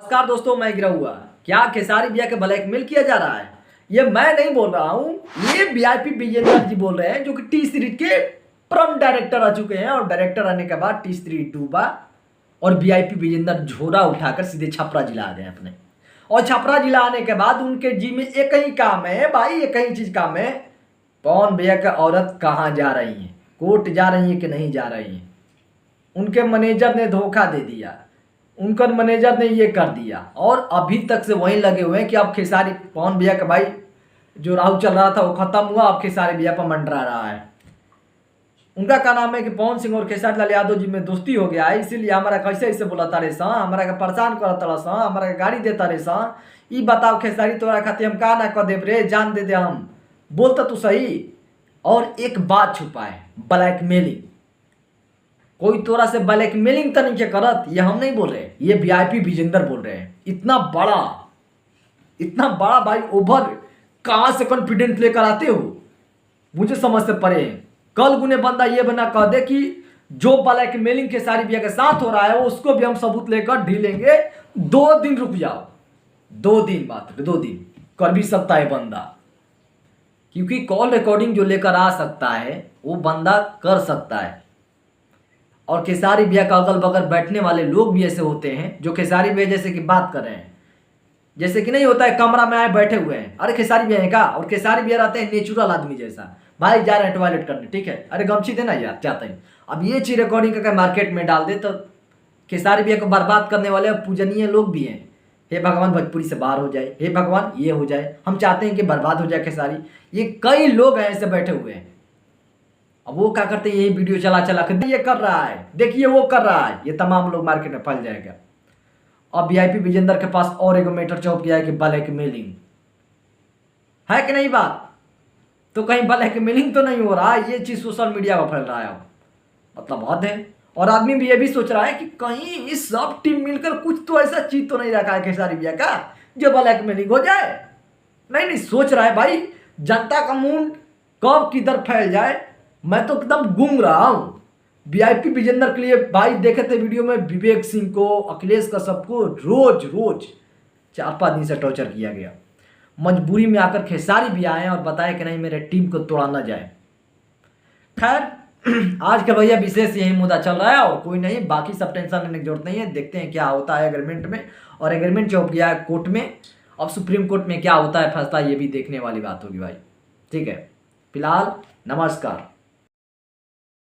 नमस्कार दोस्तों, मैं गिरा हुआ। क्या खेसारी भैया के ब्लैकमेल किया जा रहा है? ये मैं नहीं बोल रहा हूँ, ये वीआईपी विजेंद्र जी बोल रहे हैं, जो कि टी सीरीज के परम डायरेक्टर आ चुके हैं। और डायरेक्टर आने के बाद टी सीरीज डूबा और वीआईपी विजेंद्र झोरा उठाकर सीधे छपरा जिला आ गए अपने। और छपरा जिला आने के बाद उनके जी में एक ही काम है भाई, एक ही चीज काम है, पवन भैया का औरत कहाँ जा रही है, कोर्ट जा रही है कि नहीं जा रही है। उनके मैनेजर ने धोखा दे दिया, उनका मैनेजर ने ये कर दिया, और अभी तक से वहीं लगे हुए हैं कि अब खेसारी पवन भैया का भाई जो राहु चल रहा था वो खत्म हुआ, अब खेसारी भैया पर मंडरा रहा है। उनका क्या नाम है कि पवन सिंह और खेसारी लाल यादव जी में दोस्ती हो गया है, इसीलिए हमारा कैसे ऐसे बोला तारे सा, हमारा का परेशान करा तारा सा, हमारा का गाड़ी देता रे सा। ई बताओ खेसारी तोरा खातिर हम का ना कर देब रे, जान दे दे हम, बोलता तू सही। और एक बात छुपा है, ब्लैकमेलिंग। कोई तोरा से ब्लैकमेलिंग तो नहीं क्या करत, ये हम नहीं बोल रहे, ये वीआईपी विजेंद्र बोल रहे हैं। इतना बड़ा भाई ओवर कहां से कॉन्फिडेंस लेकर आते हो, मुझे समझ से परे है। कल गुने बंदा ये बना कह दे कि जो ब्लैकमेलिंग के सारी भैया के साथ हो रहा है उसको भी हम सबूत लेकर ढीलेंगे। 2 दिन रुक जाओ, 2 दिन, मात्र 2 दिन कर भी सकता है बंदा, क्योंकि कॉल रिकॉर्डिंग जो लेकर आ सकता है वो बंदा कर सकता है। और खेसारी भैया का अगल बगल बैठने वाले लोग भी ऐसे होते हैं जो खेसारी भैया जैसे कि बात कर रहे हैं, जैसे कि नहीं होता है कमरा में आए बैठे हुए हैं, अरे खेसारी भैया है का, और खेसारी भैया रहते हैं नेचुरल आदमी जैसा, भाई जा रहे हैं टॉयलेट करने, ठीक है, अरे गमछी देना यार चाहते हैं। अब ये चीज रिकॉर्डिंग करके मार्केट में डाल दे तो खेसारी भैया को बर्बाद करने वाले पूजनीय लोग भी हैं। हे भगवान भोजपुरी से बाहर हो जाए, हे भगवान ये हो जाए, हम चाहते हैं कि बर्बाद हो जाए खेसारी। ये कई लोग हैं ऐसे बैठे हुए हैं। अब वो क्या करते हैं, यही वीडियो चला चला कर ये कर रहा है, देखिए वो कर रहा है, ये तमाम लोग मार्केट में फैल जाएगा। अब वीआईपी विजेंद्र के पास और एक मैटर चौंक गया है कि ब्लैकमेलिंग है कि नहीं बात, तो कहीं ब्लैकमेलिंग तो नहीं हो रहा है, ये चीज सोशल मीडिया पर फैल रहा है। मतलब हद है। और आदमी भी ये भी सोच रहा है कि कहीं इस सब टीम मिलकर कुछ तो ऐसा चीज तो नहीं रखा है खेसारी भैया का जो ब्लैकमेलिंग हो जाए। नहीं सोच रहा है भाई, जनता का मूड कब किधर फैल जाए, मैं तो एकदम घूम रहा हूं। वीआईपी विजेंद्र के लिए भाई देखे थे वीडियो में विवेक सिंह को, अखिलेश का सबको रोज 4-5 दिन से टॉर्चर किया गया। मजबूरी में आकर खेसारी भी आए और बताया कि नहीं मेरे टीम को तोड़ा ना जाए। खैर आज का भैया विशेष यही मुद्दा चल रहा है और कोई नहीं, बाकी सब टेंशन लेने की जरूरत नहीं है। देखते हैं क्या होता है एग्रीमेंट में, और एग्रीमेंट चौंक गया है कोर्ट में। अब सुप्रीम कोर्ट में क्या होता है फैसला, ये भी देखने वाली बात होगी भाई। ठीक है, फिलहाल नमस्कार।